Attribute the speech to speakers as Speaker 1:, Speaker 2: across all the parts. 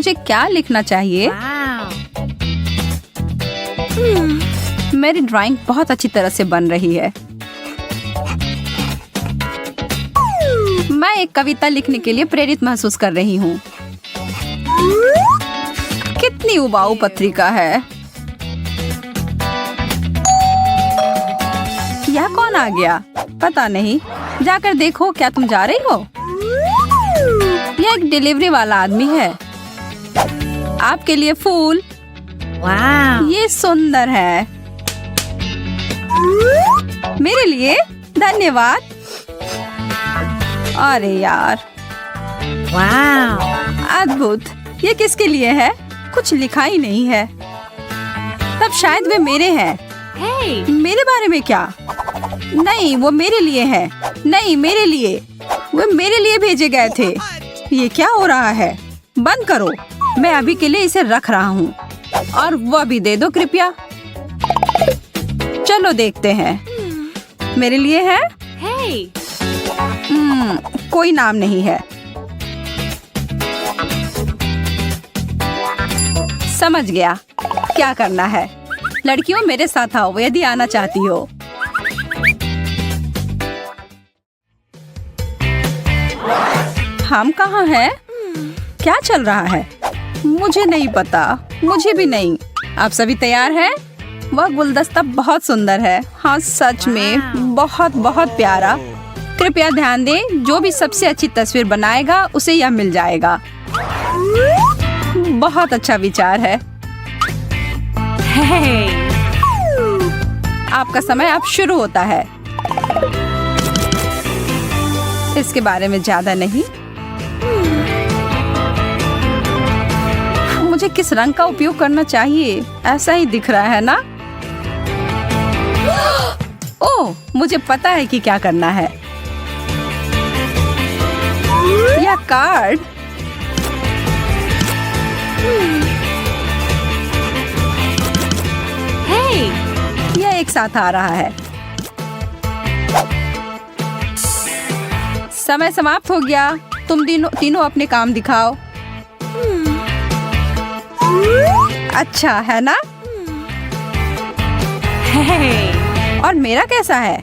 Speaker 1: मुझे क्या लिखना चाहिए? मेरी ड्राइंग बहुत अच्छी तरह से बन रही है। मैं एक कविता लिखने के लिए प्रेरित महसूस कर रही हूँ। कितनी उबाऊ पत्रिका है। यह कौन आ गया? पता नहीं। जाकर देखो, क्या तुम जा रही हो? यह एक डिलीवरी वाला आदमी है। आपके लिए फूल। ये सुंदर है। मेरे लिए? धन्यवाद। अरे यार, अद्भुत। ये किसके लिए है? कुछ लिखा ही नहीं है। तब शायद वे मेरे हैं। मेरे बारे में क्या? नहीं, वो मेरे लिए है। नहीं, मेरे लिए। वो मेरे लिए भेजे गए थे। ये क्या हो रहा है? बंद करो। मैं अभी के लिए इसे रख रहा हूँ। और वह भी दे दो कृपया। चलो देखते हैं। मेरे लिए है? कोई नाम नहीं है। समझ गया क्या करना है। लड़कियों, मेरे साथ आओ यदि आना चाहती हो। हम कहाँ हैं? क्या चल रहा है? मुझे नहीं पता। मुझे भी नहीं। आप सभी तैयार हैं? वह गुलदस्ता बहुत सुंदर है। हाँ, सच में बहुत बहुत प्यारा। कृपया ध्यान दें, जो भी सबसे अच्छी तस्वीर बनाएगा उसे यह मिल जाएगा। बहुत अच्छा विचार है। आपका समय अब शुरू होता है। इसके बारे में ज्यादा नहीं। मुझे किस रंग का उपयोग करना चाहिए? ऐसा ही दिख रहा है ना? ओह, मुझे पता है कि क्या करना है। यह कार्ड। यह एक साथ आ रहा है। समय समाप्त हो गया। तुम तीनों अपने काम दिखाओ। अच्छा है ना? और मेरा कैसा है?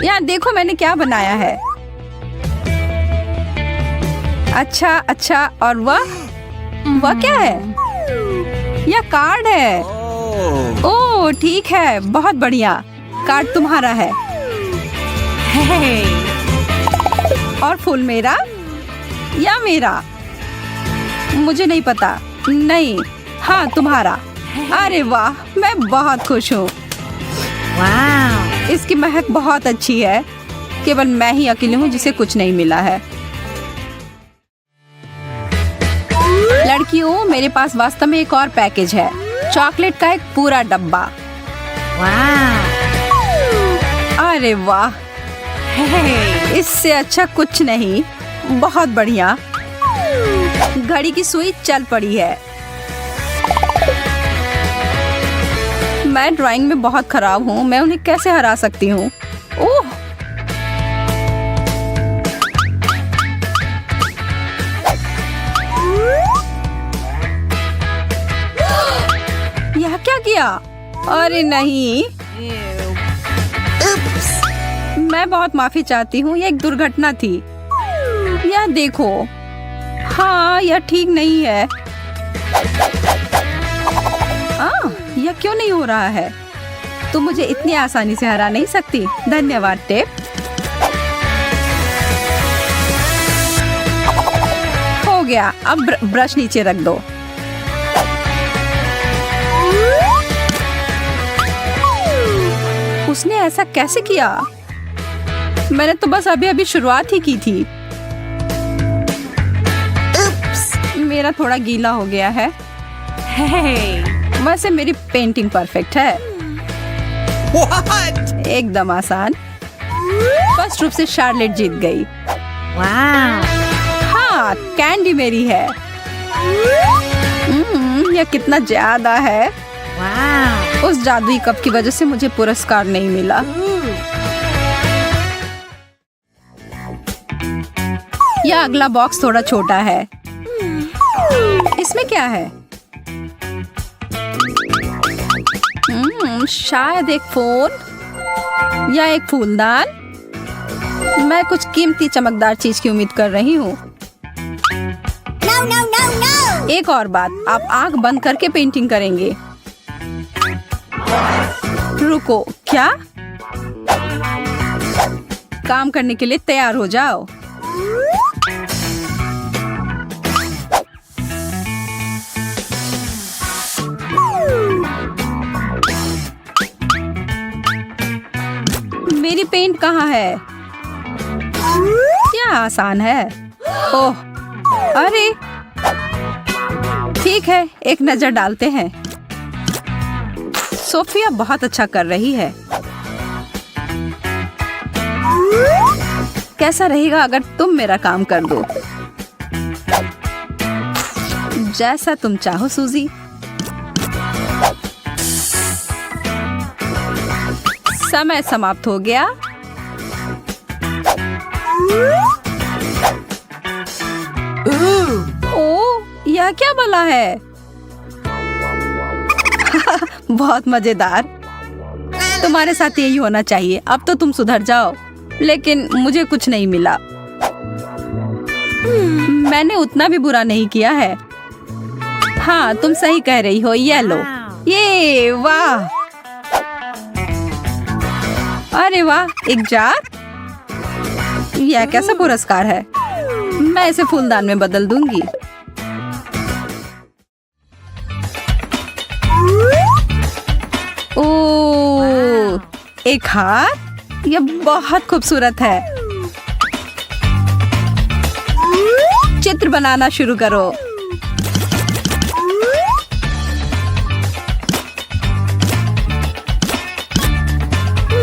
Speaker 1: यहाँ देखो मैंने क्या बनाया है। अच्छा, और वह क्या है? यह कार्ड है। ओह, ठीक है, बहुत बढ़िया। कार्ड तुम्हारा है। और फूल मेरा या मेरा? मुझे नहीं पता। नहीं, हाँ, तुम्हारा। अरे वाह, मैं बहुत खुश हूँ। इसकी महक बहुत अच्छी है। केवल मैं ही अकेली हूँ जिसे कुछ नहीं मिला है। लड़कियों, मेरे पास वास्तव में एक और पैकेज है। चॉकलेट का एक पूरा डब्बा। अरे वाह, इससे अच्छा कुछ नहीं। बहुत बढ़िया। घड़ी की सुई चल पड़ी है। मैं ड्राइंग में बहुत खराब हूँ। मैं उन्हें कैसे हरा सकती हूँ? ओह, यह क्या किया? अरे नहीं। मैं बहुत माफी चाहती हूँ। यह एक दुर्घटना थी। यह देखो। हाँ, यह ठीक नहीं है। यह क्यों नहीं हो रहा है? तुम मुझे इतनी आसानी से हरा नहीं सकती। धन्यवाद टेप। हो गया। अब ब्रश नीचे रख दो। उसने ऐसा कैसे किया? मैंने तो बस अभी शुरुआत ही की थी। मेरा थोड़ा गीला हो गया है। वैसे मेरी पेंटिंग परफेक्ट है। What? एकदम आसान। फर्स्ट रूप से शार्लेट जीत गई। हाँ, कैंडी मेरी है। यह कितना ज्यादा है। उस जादुई कप की वजह से मुझे पुरस्कार नहीं मिला। यह अगला बॉक्स थोड़ा छोटा है। इसमें क्या है? शायद एक फोन या एक फूलदान। मैं कुछ कीमती चमकदार चीज की उम्मीद कर रही हूँ। एक और बात, आप आंख बंद करके पेंटिंग करेंगे। रुको, क्या? काम करने के लिए तैयार हो जाओ। मेरी पेंट कहाँ है? क्या आसान है। ओह, अरे ठीक है, एक नजर डालते हैं। सोफिया बहुत अच्छा कर रही है। कैसा रहेगा अगर तुम मेरा काम कर दो? जैसा तुम चाहो सूजी। समय समाप्त हो गया। ओह, यह क्या भला है? बहुत मजेदार। तुम्हारे साथ यही होना चाहिए। अब तो तुम सुधर जाओ। लेकिन मुझे कुछ नहीं मिला। मैंने उतना भी बुरा नहीं किया है। हाँ, तुम सही कह रही हो। ये लो। ये वाह, अरे वाह, एक जार। यह कैसा पुरस्कार है? मैं इसे फूलदान में बदल दूंगी। ओह, एक हार। यह बहुत खूबसूरत है। चित्र बनाना शुरू करो।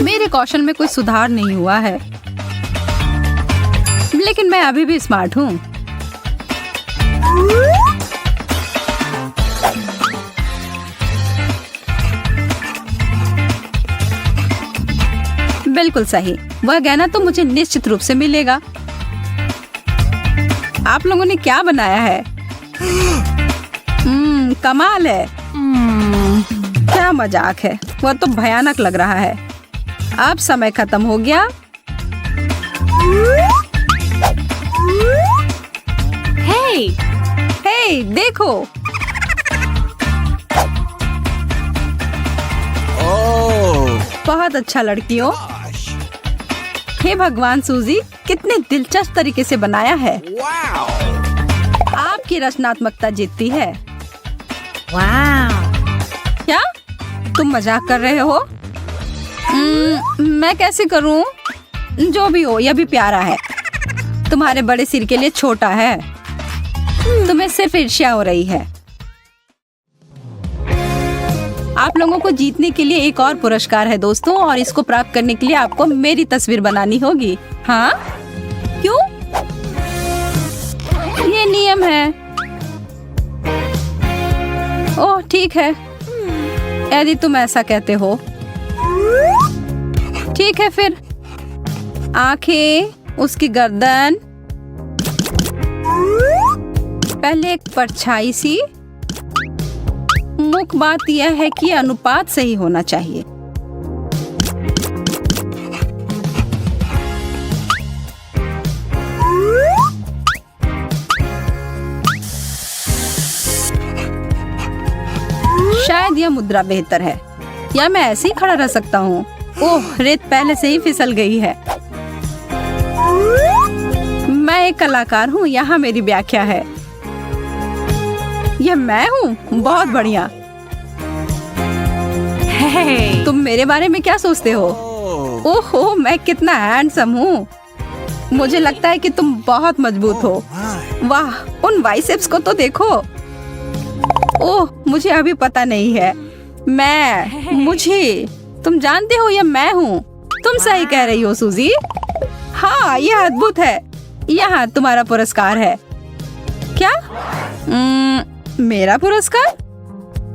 Speaker 1: मेरे कौशल में कोई सुधार नहीं हुआ है, लेकिन मैं अभी भी स्मार्ट हूँ। बिल्कुल सही। वह गहना तो मुझे निश्चित रूप से मिलेगा। आप लोगों ने क्या बनाया है? कमाल है। क्या मजाक है। वह तो भयानक लग रहा है। अब समय खत्म हो गया। हे, देखो। बहुत अच्छा लड़कियों। हे भगवान, सूजी कितने दिलचस्प तरीके से बनाया है। आपकी रचनात्मकता जीतती है। क्या तुम मजाक कर रहे हो? मैं कैसे करूं? जो भी हो, यह भी प्यारा है। तुम्हारे बड़े सिर के लिए छोटा है। तुम्हें सिर्फ ईर्ष्या हो रही है। आप लोगों को जीतने के लिए एक और पुरस्कार है दोस्तों, और इसको प्राप्त करने के लिए आपको मेरी तस्वीर बनानी होगी। हाँ? क्यों? ये नियम है। ओह, ठीक है, यदि तुम ऐसा कहते हो। ठीक है फिर। आंखें, उसकी गर्दन, पहले एक परछाई सी। मुख्य बात यह है कि अनुपात सही होना चाहिए। शायद यह मुद्रा बेहतर है, या मैं ऐसे ही खड़ा रह सकता हूँ। ओह, रेत पहले से ही फिसल गई है। मैं एक कलाकार हूँ, यहाँ मेरी व्याख्या है। यह मैं हूँ? बहुत बढ़िया। तुम मेरे बारे में क्या सोचते हो? ओहो, मैं कितना हैंडसम हूँ। मुझे लगता है कि तुम बहुत मजबूत हो। वाह, उन बाइसेप्स को तो देखो। ओह, मुझे अभी पता नहीं है। मुझे तुम जानते हो, यह मैं हूँ। तुम सही कह रही हो सूजी। हाँ, यह अद्भुत है। यहाँ तुम्हारा पुरस्कार है। क्या? मेरा पुरस्कार?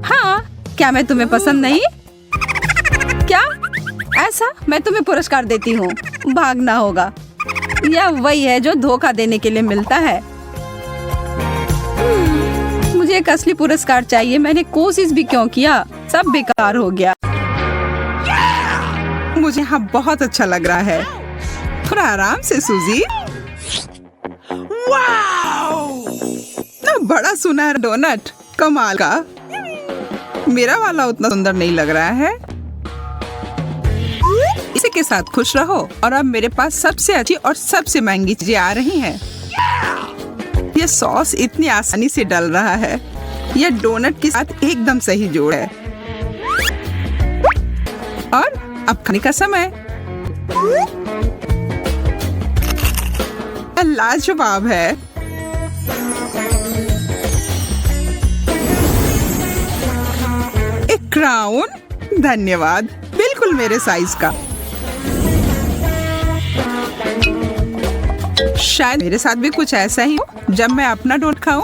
Speaker 1: हाँ, क्या मैं तुम्हें पसंद नहीं? क्या? ऐसा? मैं तुम्हें पुरस्कार देती हूँ। भागना होगा। यह वही है जो धोखा देने के लिए मिलता है। मुझे एक असली पुरस्कार चाहिए। मैंने कोशिश भी क्यों किया, सब बेकार हो गया।
Speaker 2: मुझे यहाँ बहुत अच्छा लग रहा है। थोड़ा आराम से सूजी। इतना बड़ा सुनहरा डोनट, कमाल का। मेरा वाला उतना सुंदर नहीं लग रहा है। इसी के साथ खुश रहो। और अब मेरे पास सबसे अच्छी और सबसे महंगी चीजें आ रही हैं। ये सॉस इतनी आसानी से डल रहा है। यह डोनट के साथ एकदम सही जोड़ है। और अब खाने का समय। लाजवाब है। एक क्राउन, धन्यवाद, बिल्कुल मेरे साइज का। शायद मेरे साथ भी कुछ ऐसा ही हो जब मैं अपना डोनट खाऊं।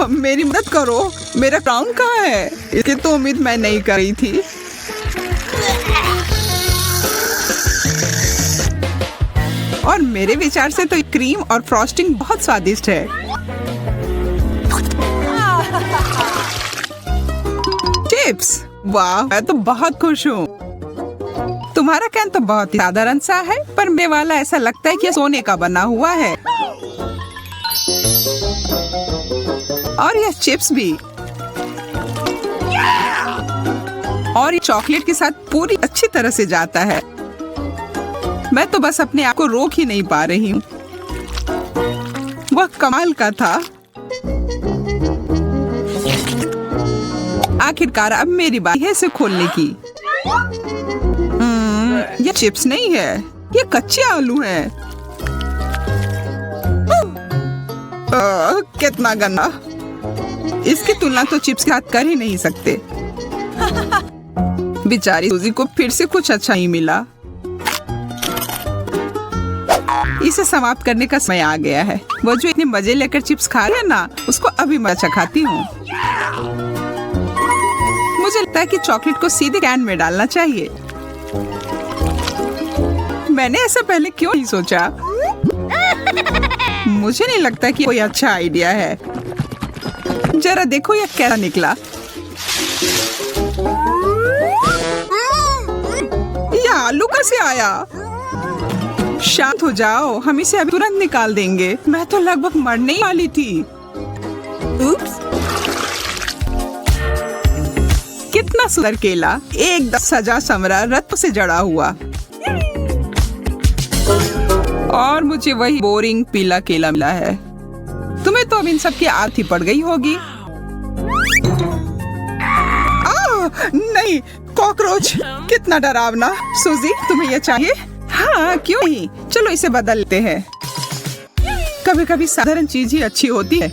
Speaker 2: मेरी मदद करो, मेरा क्राउन कहाँ है? इसकी तो उम्मीद मैं नहीं कर रही थी। और मेरे विचार से तो क्रीम और फ्रॉस्टिंग बहुत स्वादिष्ट है। चिप्स, वाह, मैं तो बहुत खुश हूँ। तुम्हारा कैन तो बहुत ही साधारण सा है, पर मेरे वाला ऐसा लगता है कि सोने का बना हुआ है। और यह चिप्स भी। और ये चॉकलेट के साथ पूरी अच्छी तरह से जाता है। मैं तो बस अपने आप को रोक ही नहीं पा रही हूँ। वह कमाल का था। आखिरकार अब मेरी बारी है इसे खोलने की। ये चिप्स नहीं है, ये कच्चे आलू हैं। कितना गंदा। इसकी तुलना तो चिप्स के साथ कर ही नहीं सकते। बेचारी सूजी को फिर से कुछ अच्छा ही मिला। इसे समाप्त करने का समय आ गया है। वो जो इतने मजे लेकर चिप्स खा रहे हैं ना, उसको अभी मैं चखाती हूँ। मुझे लगता है कि चॉकलेट को सीधे कैन में डालना चाहिए। मैंने ऐसा पहले क्यों नहीं सोचा? मुझे नहीं लगता कि कोई अच्छा आइडिया है। जरा देखो यह कैसा निकला। यह आलू कैसे आया? शांत हो जाओ, हम इसे अभी तुरंत निकाल देंगे। मैं तो लगभग मरने ही वाली थी। उप्स। कितना सुंदर केला, एकदम सजा समरा, रत्न से जड़ा हुआ। और मुझे वही बोरिंग पीला केला मिला है। तुम्हें तो अब इन सब की आदत ही पड़ गई होगी। नहीं, कॉकरोच, कितना डरावना। सूजी, तुम्हें यह चाहिए? हाँ, क्यों नहीं, चलो इसे बदल लेते हैं। कभी कभी साधारण चीज ही अच्छी होती है।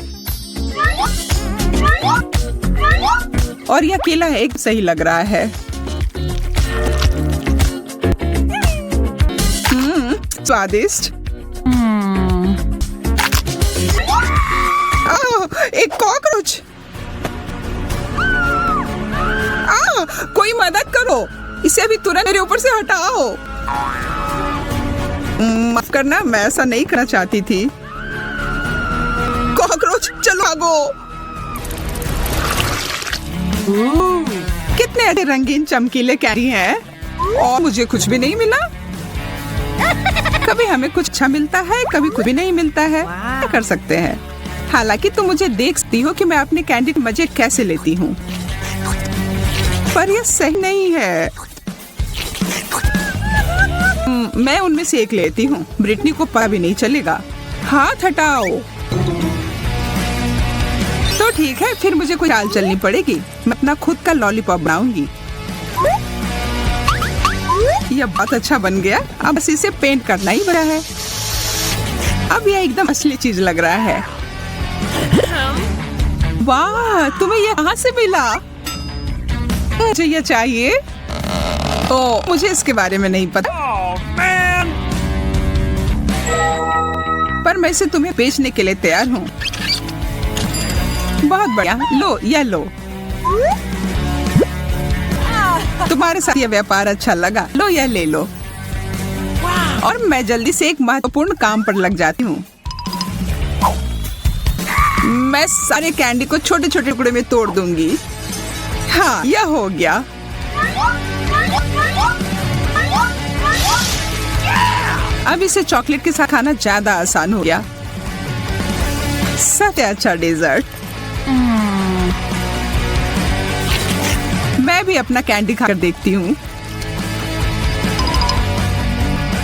Speaker 2: और यह केला एक सही लग रहा है। स्वादिष्ट। एक कॉकरोच। कोई मदद करो, इसे अभी तुरंत मेरे ऊपर से हटाओ। माफ करना, मैं ऐसा नहीं करना चाहती थी। कॉकरोच, चलो भागो। कितने अच्छे रंगीन चमकीले कैरी हैं। और मुझे कुछ भी नहीं मिला। कभी हमें कुछ अच्छा मिलता है, कभी कुछ भी नहीं मिलता है। क्या कर सकते हैं? हालांकि तुम मुझे देख सकती हो कि मैं अपने कैंडी के मजे कैसे लेती हूँ, पर यह सही नहीं है। मैं उनमें से एक लेती हूँ। ब्रिटनी को पता भी नहीं चलेगा। हाथ हटाओ। तो ठीक है, फिर मुझे कोई चाल चलनी पड़ेगी। मैं अपना खुद का लॉलीपॉप बनाऊंगी। यह बहुत अच्छा बन गया। अब बस इसे पेंट करना ही बड़ा है। अब यह एकदम असली चीज लग रहा है। वाह, तुम्हें यह कहाँ से मिला? मुझे यह चाहिए। ओह, मुझे इसके बारे में नहीं पता। पर मैं इसे तुम्हें बेचने के लिए तैयार हूँ। बहुत बढ़िया, लो, यह लो। तुम्हारे साथ यह व्यापार अच्छा लगा, लो यह ले लो। और मैं जल्दी से एक महत्वपूर्ण काम पर लग जाती हूँ। मैं सारे कैंडी को छोटे छोटे टुकड़े में तोड़ दूंगी। हाँ, यह हो गया। अब इसे चॉकलेट के साथ खाना ज्यादा आसान हो गया। सबसे अच्छा डेजर्ट। मैं भी अपना कैंडी खाकर देखती हूँ।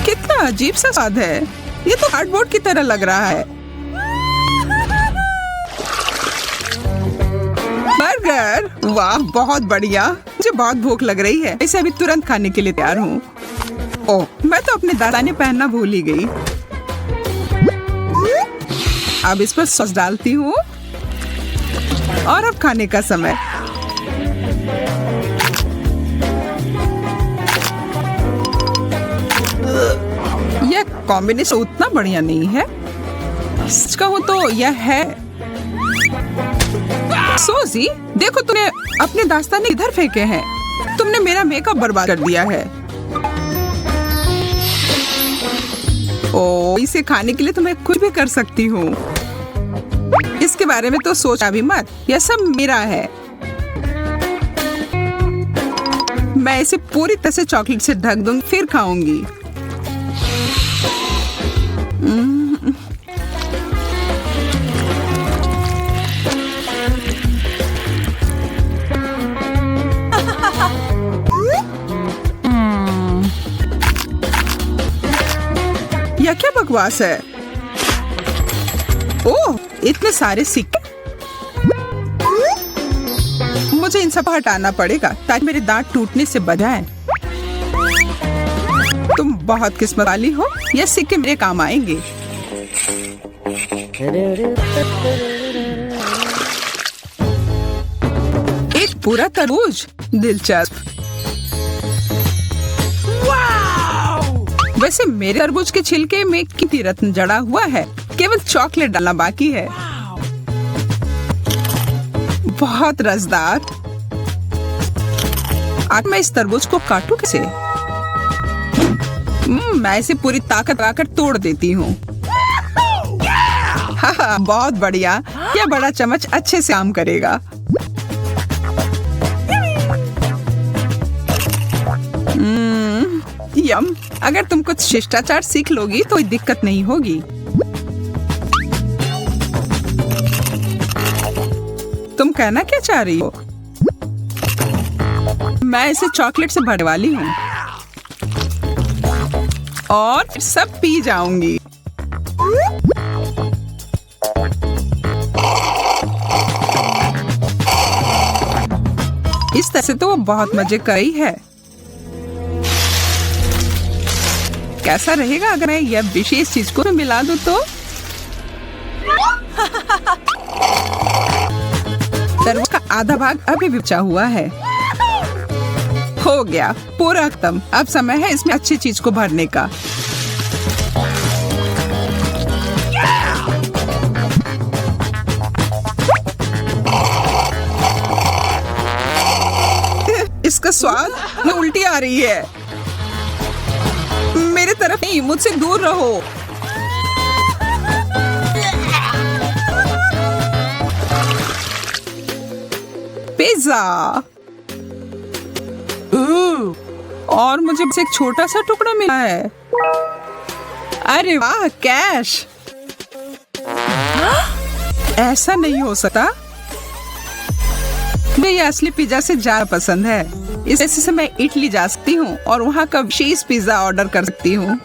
Speaker 2: कितना अजीब सा स्वाद है। ये तो कार्डबोर्ड की तरह लग रहा है। बर्गर, वाह बहुत बढ़िया। मुझे बहुत भूख लग रही है। इसे अभी तुरंत खाने के लिए तैयार हूँ। ओह, मैं तो अपने दादाने पहनना भूल ही गई। अब इस पर सॉस डालती हूँ और अब खाने का समय। यह कॉम्बिनेशन उतना बढ़िया नहीं है। सच कहूँ तो यह है। सोजी, देखो तुमने अपने दास्ताने इधर फेंके हैं। तुमने मेरा मेकअप बर्बाद कर दिया है। ओ, इसे खाने के लिए तो मैं कुछ भी कर सकती हूँ। इसके बारे में तो सोचा भी मत। यह सब मेरा है। मैं इसे पूरी तरह से चॉकलेट से ढक दूंगी, फिर खाऊंगी। यह क्या बकवास है? ओह, इतने सारे सिक्के। मुझे इन सब हटाना पड़ेगा ताकि मेरे दांत टूटने से बचाएं। तुम बहुत किस्मत वाली हो। ये सिक्के मेरे काम आएंगे। एक पूरा तरबूज, दिलचस्प। वैसे मेरे तरबूज के छिलके में कीमती रत्न जड़ा हुआ है। केवल चॉकलेट डालना बाकी है। बहुत रसदार। आज मैं इस तरबूज को काटूं कैसे? मैं इसे पूरी ताकत लगाकर तोड़ देती हूँ। हाँ, बहुत बढ़िया। यह बड़ा चम्मच अच्छे से काम करेगा। यम, अगर तुम कुछ शिष्टाचार सीख लोगी तो कोई दिक्कत नहीं होगी। तुम कहना क्या चाह रही हो? मैं इसे चॉकलेट से भरने वाली हूँ और सब पी जाऊंगी। इस तरह से तो वो बहुत मजे कर रही है। कैसा रहेगा अगर मैं यह विशेष चीज को मिला दूं तो? तरबूज का आधा भाग अभी भी बचा हुआ है। हो गया, पूरा खत्म। अब समय है इसमें अच्छी चीज को भरने का। इसका स्वाद में उल्टी आ रही है। मेरे तरफ नहीं, मुझसे दूर रहो। पिज्जा। और मुझे बस एक छोटा सा टुकड़ा मिला है। अरे वाह, कैश। ऐसा नहीं हो सकता। मुझे ये असली पिज्जा से ज्यादा पसंद है। इस वजह से मैं इटली जा सकती हूँ और वहाँ का विशेष पिज्जा ऑर्डर कर सकती हूँ।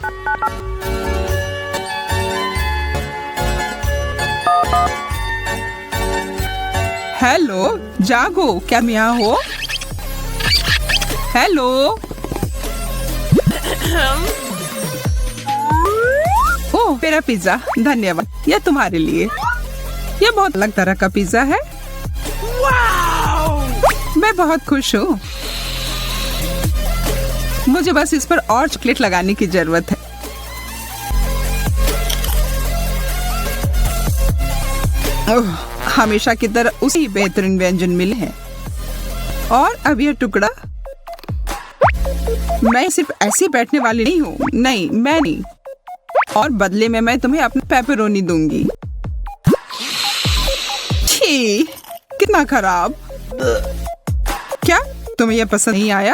Speaker 2: हेलो, जागो, क्या मैं यहाँ हो? हेलो। ओह, मेरा पिज्जा, धन्यवाद। यह तुम्हारे लिए। यह बहुत अलग तरह का पिज्जा है। मैं बहुत खुश हूँ। मुझे बस इस पर और चॉकलेट लगाने की जरूरत है। ओह, हमेशा की तरह उसी बेहतरीन व्यंजन मिले हैं। और अब यह टुकड़ा। मैं सिर्फ ऐसे बैठने वाली नहीं हूँ। नहीं, मैं नहीं। और बदले में मैं तुम्हें अपनी पेपरोनी दूंगी। छी, कितना खराब। क्या तुम्हें यह पसंद नहीं आया?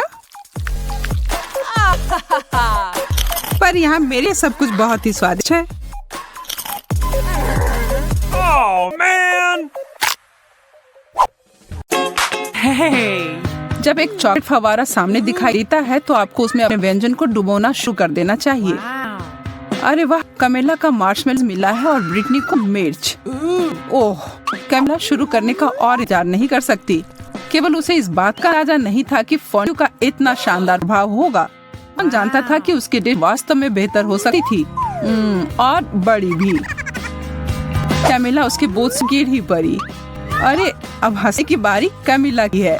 Speaker 2: पर यहाँ मेरे सब कुछ बहुत ही स्वादिष्ट है।
Speaker 3: Oh man!
Speaker 2: जब एक चॉकलेट फवारा सामने दिखाई देता है तो आपको उसमें अपने व्यंजन को डुबोना शुरू कर देना चाहिए। अरे वाह, कैमिला का मार्शमेलो मिला है और ब्रिटनी को मिर्च। ओह, कैमिला शुरू करने का और इंतजार नहीं कर सकती। केवल उसे इस बात का अंदाजा नहीं था कि फोंड्यू का इतना शानदार भाव होगा। हम जानता था कि उसकी डिश वास्तव में बेहतर हो सकती थी और बड़ी भी। कैमिला उसके बोझ से गिर ही पड़ी। अरे, अब हंसने की बारी कैमिला की है।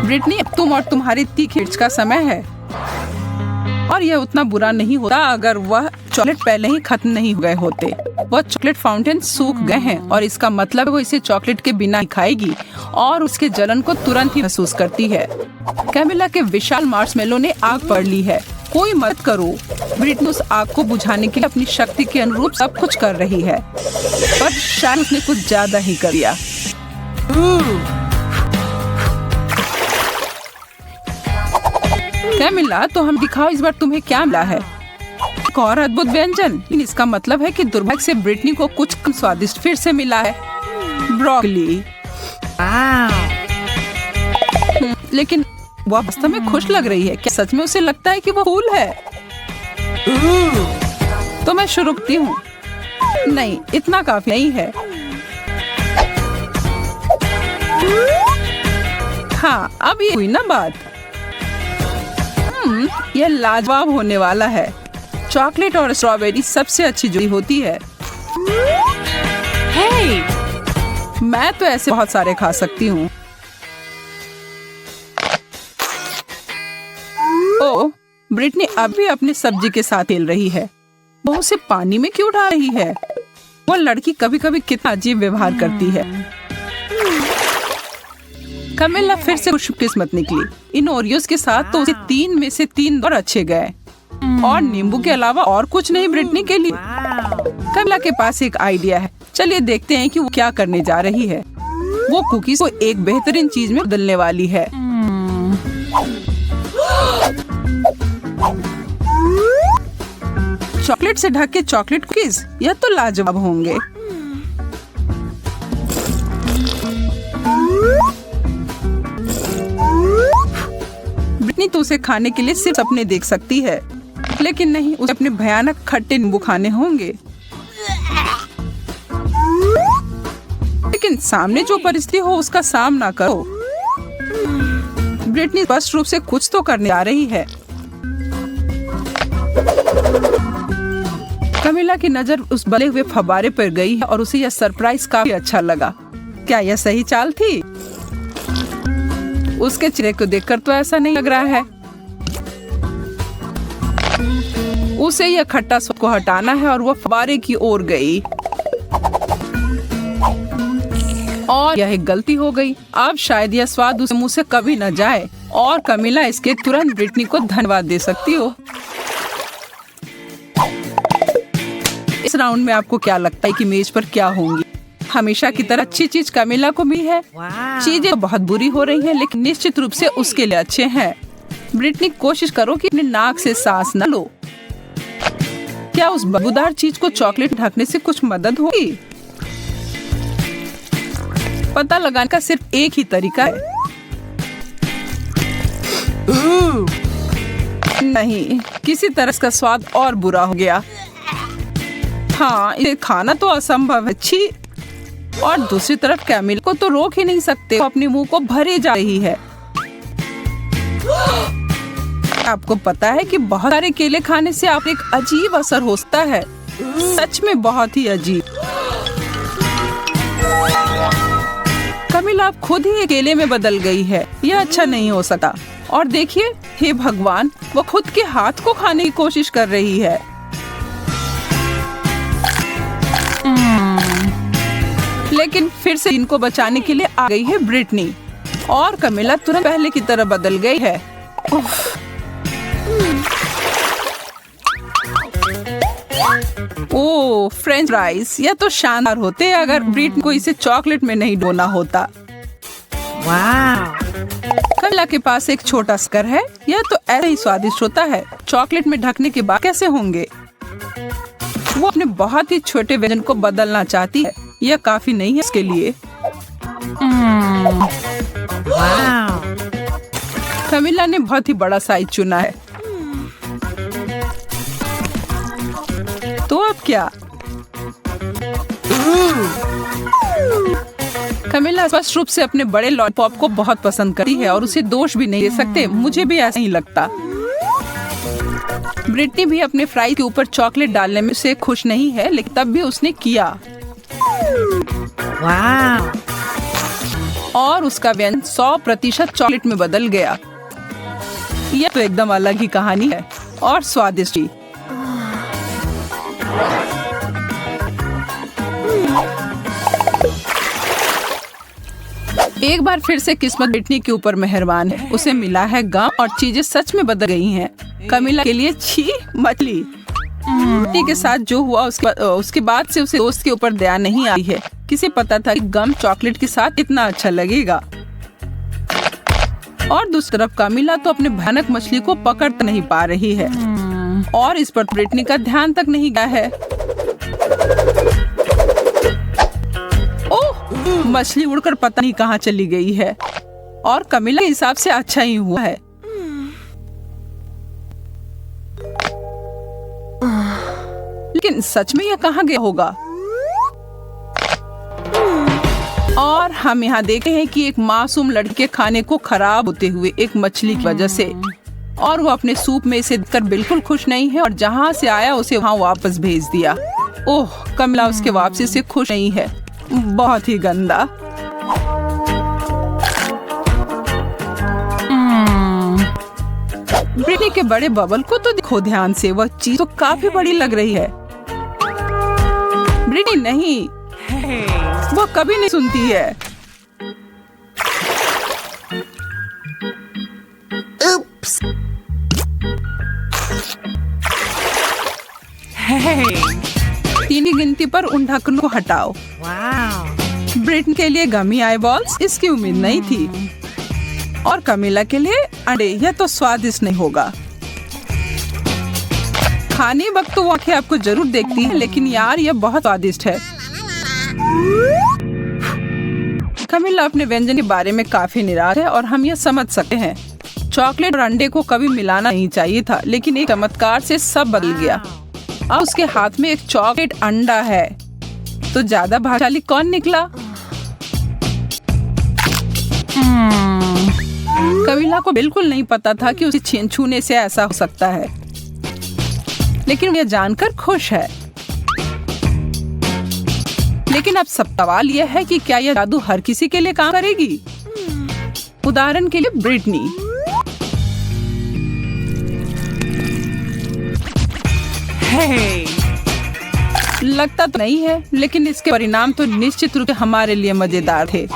Speaker 2: ब्रिटनी, तुम और तुम्हारी तीखी मिर्च का समय है। और यह उतना बुरा नहीं होता अगर वह चॉकलेट पहले ही खत्म नहीं हो गए होते। वह चॉकलेट फाउंटेन सूख गए हैं और इसका मतलब वो इसे चॉकलेट के बिना ही खाएगी और उसके जलन को तुरंत ही महसूस करती है। कैमिला के विशाल मार्शमेलो ने आग पकड़ ली है। कोई मत करो। ब्रिटनी उस आग को बुझाने के लिए अपनी शक्ति के अनुरूप सब कुछ कर रही है, पर शायद उसने कुछ ज्यादा ही कर दिया। कैमिला, तो हम दिखाओ इस बार तुम्हें क्या मिला है। एक और अद्भुत व्यंजन। इसका मतलब है कि दुर्भाग्य से ब्रिटनी को कुछ कम स्वादिष्ट फिर से मिला है, ब्रोकली। लेकिन वह वास्तव में खुश लग रही है। क्या सच में उसे लगता है कि वो फूल है? तो मैं शुरू करती हूँ। नहीं, इतना काफी नहीं है। हाँ, अब ये हुई ना बात। यह लाजवाब होने वाला है। चॉकलेट और स्ट्रॉबेरी सबसे अच्छी जोड़ी होती है। मैं तो ऐसे बहुत सारे खा सकती हूँ। ओह, ब्रिटनी अभी अपनी सब्जी के साथ खेल रही है। वो उसे पानी में क्यों उठा रही है? वो लड़की कभी कभी कितना अजीब व्यवहार करती है। कैमिला फिर से खुशकिस्मत निकली। इन ओरियोस के साथ तो उसे 3 में से 3 और अच्छे गए और नींबू के अलावा और कुछ नहीं ब्रिटनी के लिए। कैमिला के पास एक आइडिया है। चलिए देखते हैं कि वो क्या करने जा रही है। वो कुकीज को एक बेहतरीन चीज में बदलने वाली है। चॉकलेट से ढक के चॉकलेट कुकीज, यह तो लाजवाब होंगे। ब्रिटनी तो उसे खाने के लिए सिर्फ सपने देख सकती है, लेकिन नहीं, उसे अपने भयानक खट्टे नींबू खाने होंगे। लेकिन सामने जो परिस्थिति हो उसका सामना करो। ब्रिटनी स्पष्ट रूप से कुछ तो करने आ रही है। कैमिला की नजर उस बले हुए फव्वारे पर गई है और उसे यह सरप्राइज काफी अच्छा लगा। क्या यह सही चाल थी? उसके चेहरे को देखकर तो ऐसा नहीं लग रहा है। उसे यह खट्टा स्वाद को हटाना है और वो फव्वारे की ओर गई और यह एक गलती हो गई। अब शायद यह स्वाद उसे मुंह से कभी न जाए और कैमिला इसके तुरंत ब्रिटनी को धन्यवाद दे सकती हो। इस राउंड में आपको क्या लगता है कि मेज पर क्या होंगी? हमेशा की तरह अच्छी चीज कैमिला को मिली है। चीजें बहुत बुरी हो रही हैं, लेकिन निश्चित रूप से उसके लिए अच्छे हैं। ब्रिटनी, कोशिश करो कि अपने नाक से सांस न लो। क्या उस बदबूदार चीज को चॉकलेट ढकने से कुछ मदद होगी? पता लगाने का सिर्फ एक ही तरीका है। नहीं, किसी तरह इसका स्वाद और बुरा हो गया। हाँ, इसे खाना तो असंभव है। छी। और दूसरी तरफ कैमिला को तो रोक ही नहीं सकते, वो अपने मुंह को भरे जा रही है। आपको पता है कि बहुत सारे केले खाने से आप एक अजीब असर होता है, सच में बहुत ही अजीब। कैमिला आप खुद ही केले में बदल गई है। यह अच्छा नहीं हो सकता। और देखिए, हे भगवान, वो खुद के हाथ को खाने की कोशिश कर रही है। लेकिन फिर से इनको बचाने के लिए आ गई है ब्रिटनी और कैमिला तुरंत पहले की तरह बदल गई है। ओह, फ्रेंच फ्राइज, यह तो शानदार होते अगर ब्रिटनी को इसे चॉकलेट में नहीं डोना होता। कमिला के पास एक छोटा स्कर है, यह तो ऐसे ही स्वादिष्ट होता है। चॉकलेट में ढकने के बाद कैसे होंगे? वो अपने बहुत ही छोटे व्यंजन को बदलना चाहती है, यह काफी नहीं है इसके लिए। कमिला ने बहुत ही बड़ा साइज चुना है। तो अब क्या? कमिला स्पष्ट रूप से अपने बड़े लॉलीपॉप को बहुत पसंद करती है और उसे दोष भी नहीं दे सकते। मुझे भी ऐसा ही लगता। ब्रिटनी भी अपने फ्राई के ऊपर चॉकलेट डालने में से खुश नहीं है, लेकिन तब भी उसने किया। और उसका व्यंजन 100% चॉकलेट में बदल गया। यह तो एकदम अलग ही कहानी है और स्वादिष्ट ही। एक बार फिर से किस्मत ब्रिटनी के ऊपर मेहरबान है। उसे मिला है गम और चीजें सच में बदल गई हैं। कमिला के लिए छी मछली। ब्रिटनी के साथ जो हुआ उसके बाद से उसे दोस्त के ऊपर दया नहीं आई है। किसे पता था कि गम चॉकलेट के साथ इतना अच्छा लगेगा। और दूसरी तरफ कमिला तो अपने भयानक मछली को पकड़ नहीं पा रही है और इस पर ब्रिटनी का ध्यान तक नहीं गया है। ओह, मछली उड़कर पता नहीं कहाँ चली गई है और कमिला के हिसाब से अच्छा ही हुआ है। लेकिन सच में यह कहाँ गया होगा? और हम यहाँ देखते हैं कि एक मासूम लड़के के खाने को खराब होते हुए एक मछली की वजह से, और वो अपने सूप में इसे देखकर बिल्कुल खुश नहीं है और जहाँ से आया उसे वहाँ वापस भेज दिया। ओह, कमिला उसके वापसी से खुश नहीं है। बहुत ही गंदा। ब्रिटनी के बड़े बबल को तो देखो ध्यान से, वह चीज तो काफी बड़ी लग रही है। ब्रिटनी नहीं, वो कभी नहीं सुनती है।
Speaker 4: Oops.
Speaker 2: 3 की गिनती पर उन ढक्कनों को हटाओ। ब्रिटनी के लिए गमी आई बॉल्स, इसकी उम्मीद नहीं थी। और कमिला के लिए अंडे, यह तो स्वादिष्ट नहीं होगा। खाने वक्त तो वो आंखें आपको जरूर देखती है, लेकिन यार यह बहुत स्वादिष्ट है। कमिला अपने व्यंजन के बारे में काफी निराश है और हम यह समझ सकते हैं। चॉकलेट और अंडे को कभी मिलाना नहीं चाहिए था, लेकिन एक चमत्कार से सब बदल गया। अब उसके हाथ में एक चॉकलेट अंडा है। तो ज्यादा भाग्यशाली कौन निकला? कमिला को बिल्कुल नहीं पता था कि उसे छूने से ऐसा हो सकता है, लेकिन यह जानकर खुश है। लेकिन अब सब सवाल यह है कि क्या यह जादू हर किसी के लिए काम करेगी? उदाहरण के लिए ब्रिटनी। लगता तो नहीं है, लेकिन इसके परिणाम तो निश्चित रूप से हमारे लिए मजेदार थे।